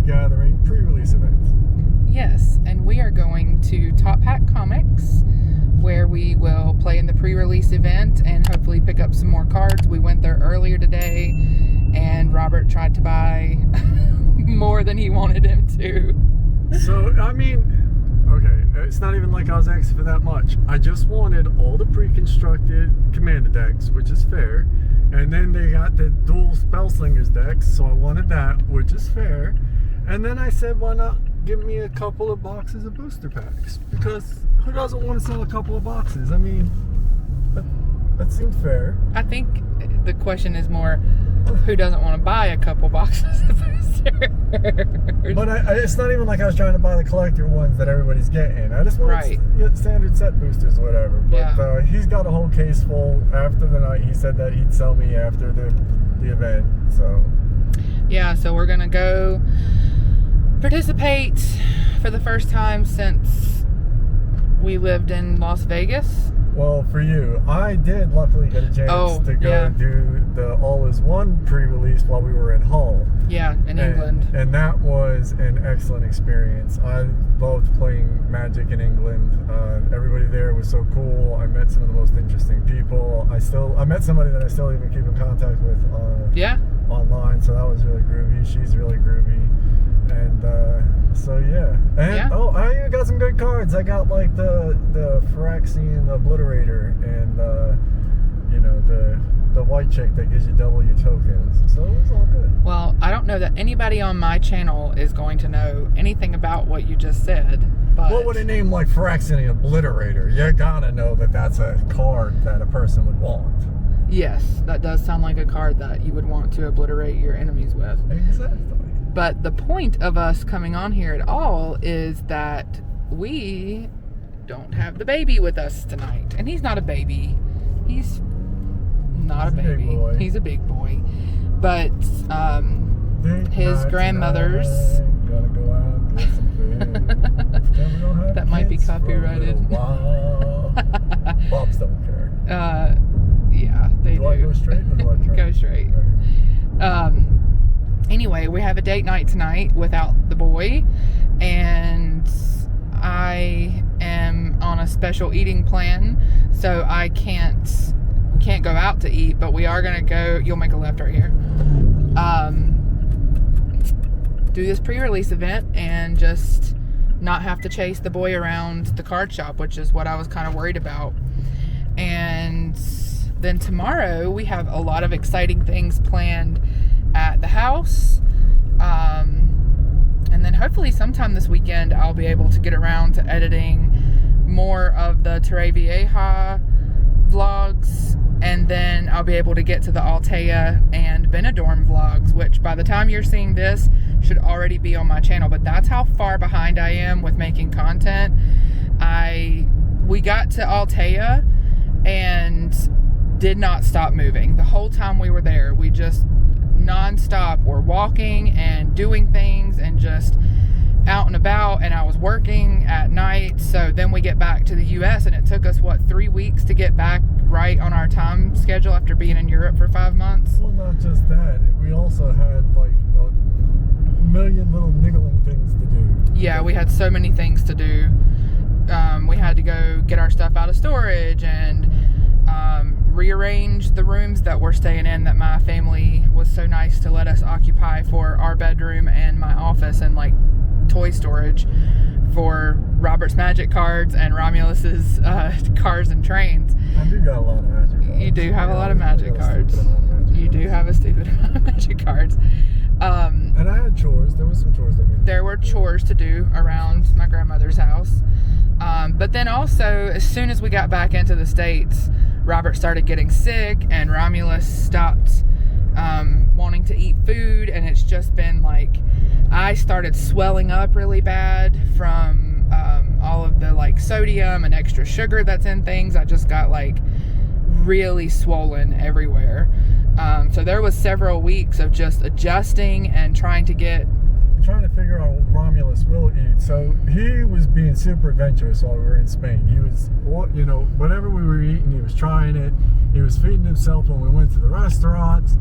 Gathering pre-release event. Yes, and we are going to Top Hat Comics, where we will play in the pre-release event and hopefully pick up some more cards. We went there earlier today, and Robert tried to buy more than he wanted him to. So, I mean, okay, it's not even like I was asking for that much. I just wanted all the pre-constructed Commander decks, which is fair. And then they got the dual Spellslingers decks, so I wanted that, which is fair. And then I said, why not give me a couple of boxes of booster packs? Because who doesn't want to sell a couple of boxes? I mean, that seems fair. I think the question is more, who doesn't want to buy a couple boxes of boosters? But it's not even like I was trying to buy the collector ones that everybody's getting. I just wanted standard set boosters or whatever. But he's got a whole case full. After the night, he said that he'd sell me after the event. So yeah, so we're gonna go participate for the first time since we lived in Las Vegas. Well, for you, I did luckily get a chance to go do the All Is One pre-release while we were in Hull. Yeah, in England. And that was an excellent experience. I loved playing Magic in England. Everybody there was so cool. I met some of the most interesting people. I met somebody that I still even keep in contact with online, so that was really groovy. She's really groovy. And so yeah, and I even got some good cards. I got like the Phyrexian Obliterator and the white chick that gives you double your tokens. So it was all good. Well, I don't know that anybody on my channel is going to know anything about what you just said. But what would a name like Phyrexian Obliterator? You gotta know that that's a card that a person would want. Yes, that does sound like a card that you would want to obliterate your enemies with. Exactly. But the point of us coming on here at all is that we don't have the baby with us tonight. And he's not a baby. He's not a baby. He's a big boy. But his grandmother's... Gotta go out and get some food. That might be copyrighted. Bobs don't care. Yeah, they do. Do I go straight or do I turn? Go straight. Anyway, we have a date night tonight without the boy, and I am on a special eating plan, so we can't go out to eat, but we are gonna go. You'll make a left right here. Do this pre-release event and just not have to chase the boy around the card shop, which is what I was kind of worried about. And then tomorrow we have a lot of exciting things planned at the house, and then hopefully sometime this weekend I'll be able to get around to editing more of the Terre Vieja vlogs, and then I'll be able to get to the Altea and Benidorm vlogs, which by the time you're seeing this should already be on my channel. But that's how far behind I am with making content. We got to Altea and did not stop moving the whole time we were there. We just non-stop were walking and doing things and just out and about, and I was working at night. So then we get back to the US, and it took us 3 weeks to get back right on our time schedule after being in Europe for 5 months. Well, not just that, we also had like a million little niggling things to do. Yeah, we had so many things to do. We had to go get our stuff out of storage and rearrange the rooms that we're staying in, that my family was so nice to let us occupy for our bedroom and my office, and like toy storage for Robert's magic cards and Romulus's cars and trains. I do got a lot of magic cards. You do have a lot of magic cards. You do have a stupid amount of magic cards. And I had chores. There were some chores that we did. There were chores to do around my grandmother's house. But then also, as soon as we got back into the States, Robert started getting sick, and Romulus stopped wanting to eat food, and it's just been like, I started swelling up really bad from all of the like sodium and extra sugar that's in things. I just got like really swollen everywhere. So there was several weeks of just adjusting and trying to figure out what Romulus will eat. So he was being super adventurous while we were in Spain. He was, whatever we were eating, he was trying it. He was feeding himself when we went to the restaurants.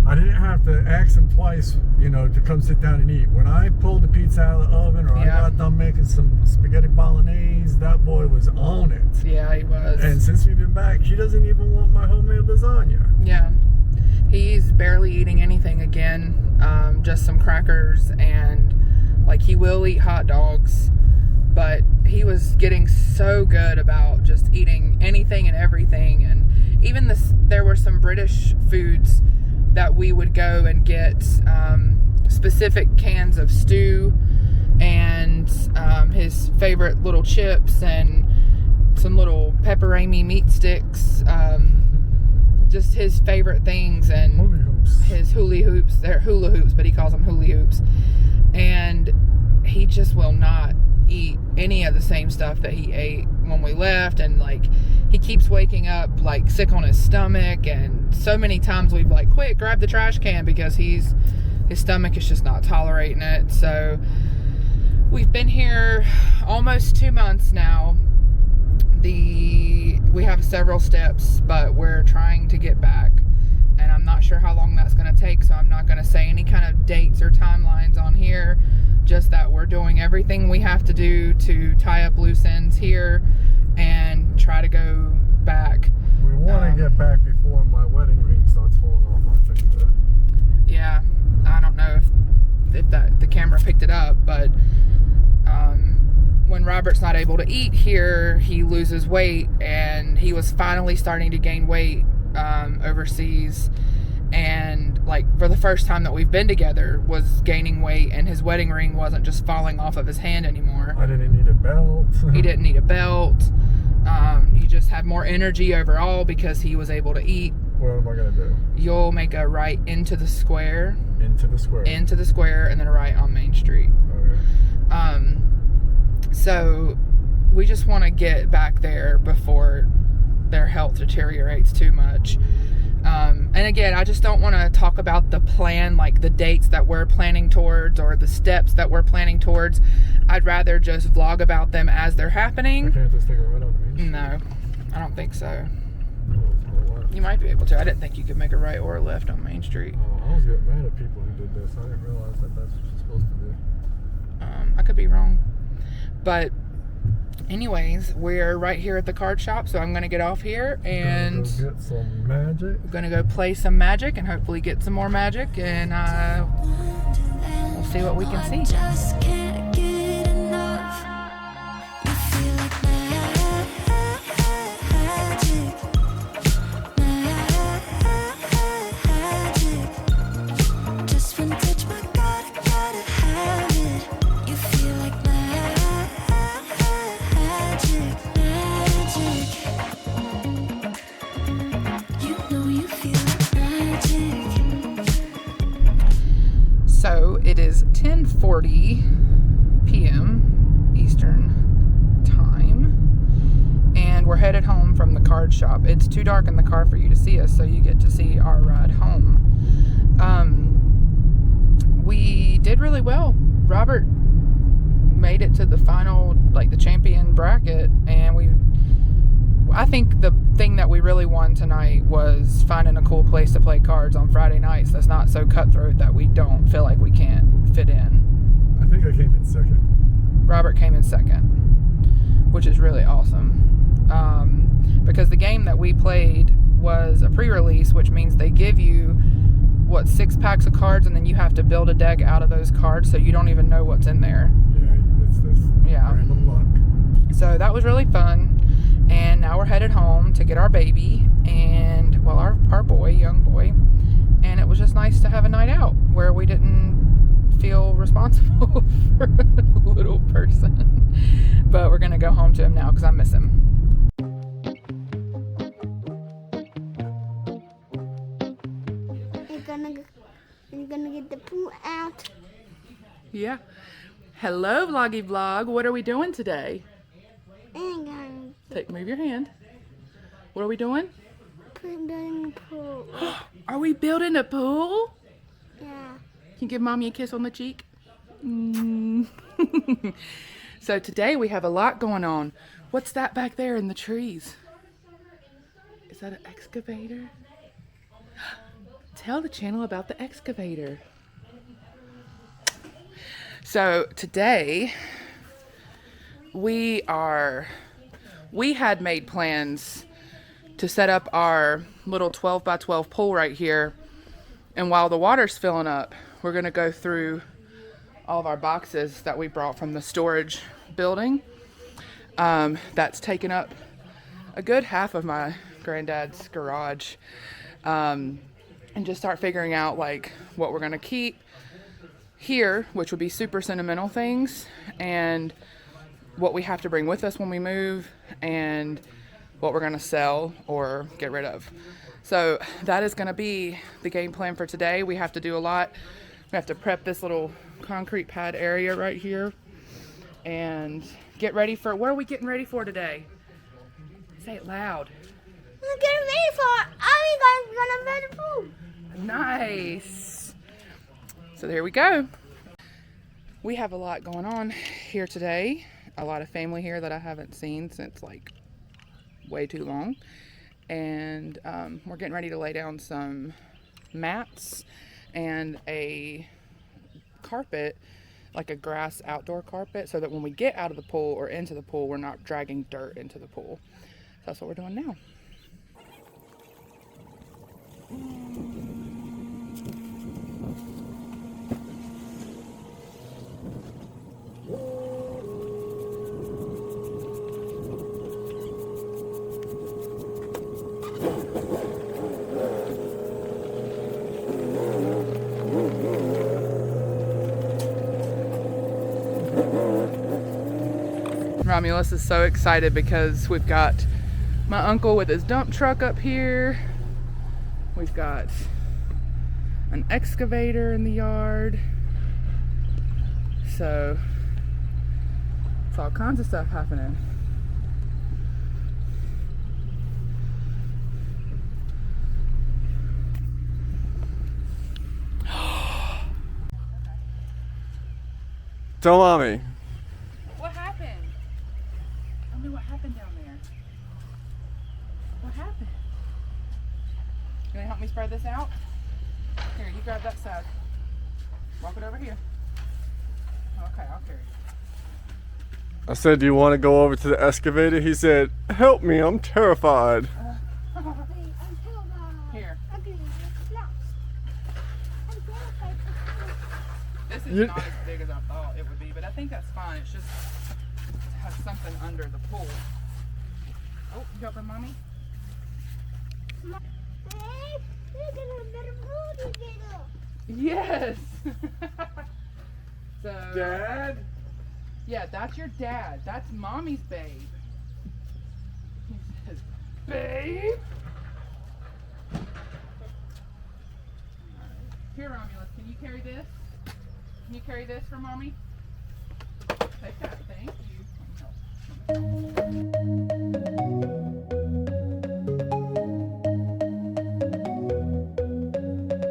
I didn't have to ask him twice, you know, to come sit down and eat. When I pulled the pizza out of the oven, or I got done making some spaghetti bolognese, that boy was on it. Yeah, he was. And since we've been back, he doesn't even want my homemade lasagna. Yeah. He's barely eating anything again. Just some crackers, and like he will eat hot dogs, but he was getting so good about just eating anything and everything. And even there were some British foods that we would go and get specific cans of stew, and his favorite little chips, and some little pepperami meat sticks, just his favorite things, and Hula hoops. his hula hoops. They're hula hoops, but he calls them hula hoops. And he just will not eat any of the same stuff that he ate when we left. And like, he keeps waking up like sick on his stomach, and so many times we've like, quick, grab the trash can, because his stomach is just not tolerating it. So we've been here almost 2 months now. We have several steps, but we're trying to get back, and I'm not sure how long that's going to take, so I'm not going to say any kind of dates or timelines on here, just that we're doing everything we have to do to tie up loose ends here and try to go back. We want to get back before my wedding ring starts falling off my finger. Yeah, I don't know if the camera picked it up, but when Robert's not able to eat here, he loses weight, and he was finally starting to gain weight overseas, and like for the first time that we've been together was gaining weight, and his wedding ring wasn't just falling off of his hand anymore. I didn't need a belt. He didn't need a belt. He just had more energy overall because he was able to eat. What am I gonna do? You'll make a right into the square. Into the square. Into the square, and then a right on Main Street. Okay. So we just want to get back there before their health deteriorates too much. And again, I just don't want to talk about the plan, like the dates that we're planning towards or the steps that we're planning towards. I'd rather just vlog about them as they're happening. I can't just take a right on the Main Street? No, I don't think so. Oh, You might be able to. I didn't think you could make a right or a left on Main Street. I was getting mad at people who did this. I didn't realize that that's what you're supposed to do. I could be wrong. But anyways, we're right here at the card shop, so I'm going to get off here and Go get some magic. we're going to go play some magic and hopefully get some more magic, and we'll see what we can see. Just can't get enough. You feel like magic. Magic. Just one touch, my God, I gotta have it. You feel like magic. You know you feel like magic. So it is 10:40 p.m. Eastern time, and we're headed home from the card shop. It's too dark in the car for you to see us, so you get to see our ride home. We did really well. Robert made it to the final, like the champion bracket, and I think the thing that we really won tonight was finding a cool place to play cards on Friday nights that's not so cutthroat that we don't feel like we can't fit in. I think I came in second. Robert came in second, which is really awesome. Because the game that we played was a pre-release, which means they give you 6 packs of cards, and then you have to build a deck out of those cards, so you don't even know what's in there. Yeah, it's this random luck. So that was really fun. And now we're headed home to get our baby and, well, our boy, young boy. And it was just nice to have a night out where we didn't feel responsible for a little person. But we're going to go home to him now because I miss him. You're gonna get the poo out. Yeah. Hello, Vloggy Vlog. What are we doing today? And gonna Move your hand. What are we doing? put it in the pool. Are we building a pool? Yeah. Can you give Mommy a kiss on the cheek? So today we have a lot going on. What's that back there in the trees? Is that an excavator? Tell the channel about the excavator. So today we had made plans to set up our little 12 by 12 pool right here, and while the water's filling up, we're gonna go through all of our boxes that we brought from the storage building. That's taken up a good half of my granddad's garage, and just start figuring out like what we're gonna keep here, which would be super sentimental things, and what we have to bring with us when we move, and what we're gonna sell or get rid of. So that is gonna be the game plan for today. We have to do a lot. We have to prep this little concrete pad area right here and get ready for, what are we getting ready for today? Say it loud. I'm getting ready for I'm gonna make food. Nice. So there we go. We have a lot going on here today. A lot of family here that I haven't seen since like way too long. And we're getting ready to lay down some mats and a carpet, like a grass outdoor carpet, so that when we get out of the pool or into the pool, we're not dragging dirt into the pool. So that's what we're doing now. Romulus is so excited because we've got my uncle with his dump truck up here. We've got an excavator in the yard. So it's all kinds of stuff happening. Tell mommy. What happened? Tell me what happened down there. What happened? You gonna help me spread this out? Here, you grab that side. Walk it over here. Okay, I'll carry it. I said, do you want to go over to the excavator? He said, help me, I'm terrified. Here. This is You- not as big as I thought it would be, but I think that's fine. It's just it has something under the pool. Oh, you got the mommy? Yes. So Dad? yeah, that's your dad. That's mommy's babe. He says, babe. Here, Romulus, can you carry this? Can you carry this for mommy? Take that, thank you.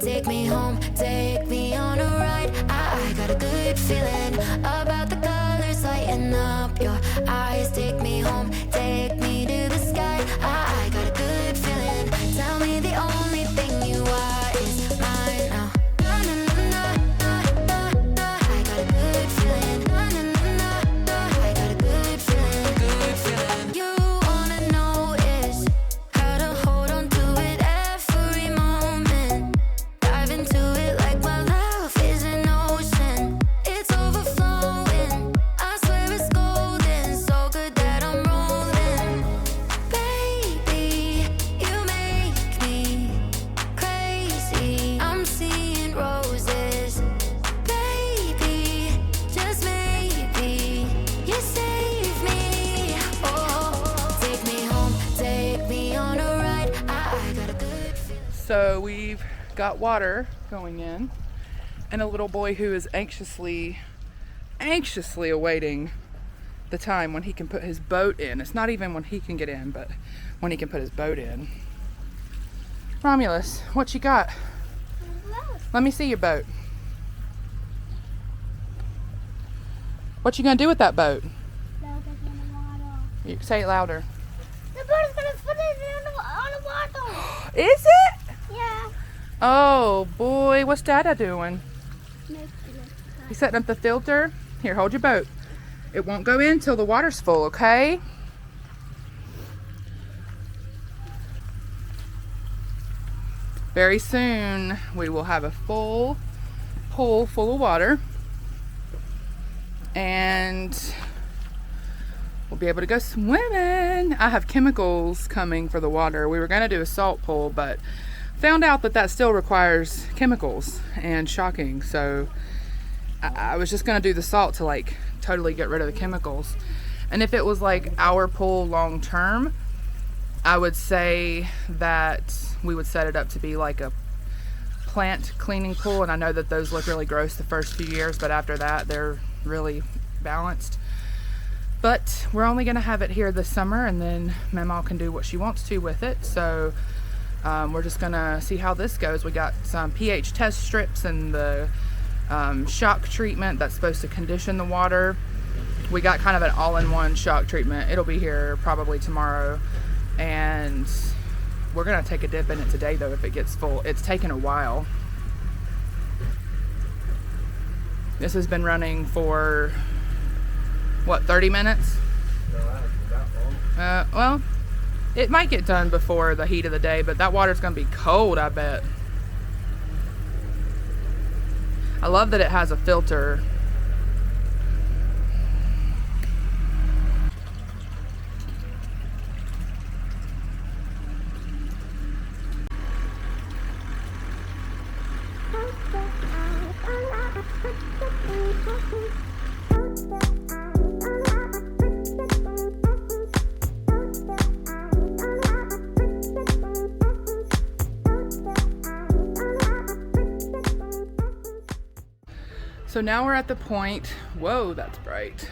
Take me home, take me on a ride. I got a good feeling about the colors lighting up your eyes. Take me home, take me to the sky. I got a good feeling. Tell me the only thing you are is mine now. Na, na, na, na, na, na. I got a good feeling. Na, na, na, na, na. I got a good feeling. Good feeling. You wanna know is how to hold on to it every moment. Dive into it like my love is an ocean. It's overflowing. I swear it's golden. So good that I'm rolling. Baby, you make me crazy. I'm seeing roses. Baby, just maybe you save me. Oh, take me home, take me on a ride. I got a good feeling. So we've got water going in, and a little boy who is anxiously awaiting the time when he can put his boat in. It's not even when he can get in, but when he can put his boat in. Romulus, what you got? Let me see your boat. What you gonna do with that boat? You say it louder. The boat is gonna put it on the water. Is it? Yeah. Oh boy, what's Dada doing? He's setting up the filter. Here, hold your boat. It won't go in till the water's full, okay? Very soon we will have a full pool full of water, and we'll be able to go swimming. I have chemicals coming for the water. We were going to do a salt pool, but found out that still requires chemicals, and shocking. So I was just going to do the salt to like totally get rid of the chemicals. And if it was like our pool long term, I would say that we would set it up to be like a plant cleaning pool. And I know that those look really gross the first few years, but after that they're really balanced. But we're only going to have it here this summer, and then Mama can do what she wants to with it. So we're just going to see how this goes. We got some pH test strips and the shock treatment that's supposed to condition the water. We got kind of an all-in-one shock treatment. It'll be here probably tomorrow, and we're gonna take a dip in it today though if it gets full. It's taken a while. This has been running for what, 30 minutes? No, I haven't been that long. Well, it might get done before the heat of the day, but that water's gonna be cold, I bet. I love that it has a filter. So now we're at the point, whoa, that's bright.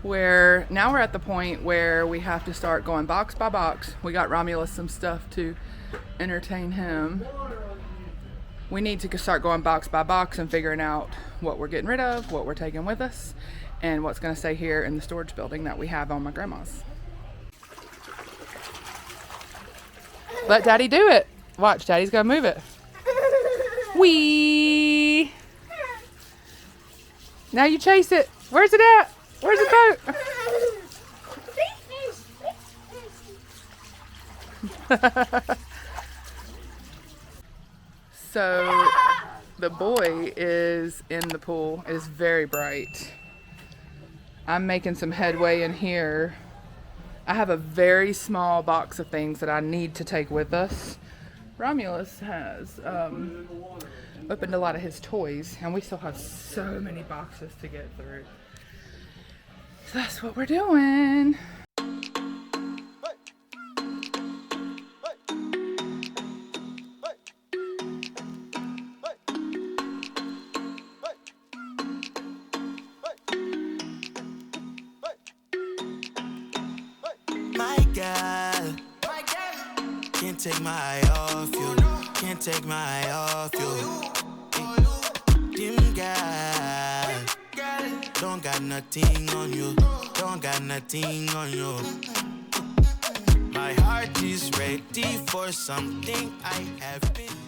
Now we're at the point where we have to start going box by box. We got Romulus some stuff to entertain him. We need to start going box by box and figuring out what we're getting rid of, what we're taking with us, and what's gonna stay here in the storage building that we have on my grandma's. Let Daddy do it. Watch, Daddy's gonna move it. Whee! Now you chase it. Where's it at? Where's the boat? So the boy is in the pool. It is very bright. I'm making some headway in here. I have a very small box of things that I need to take with us. Romulus has opened a lot of his toys, and we still have so many boxes to get through. So that's what we're doing. My girl, can't take my eye off you. Can't take my eye off you. Dim guy, don't got nothing on you. Don't got nothing on you. My heart is ready for something I have been.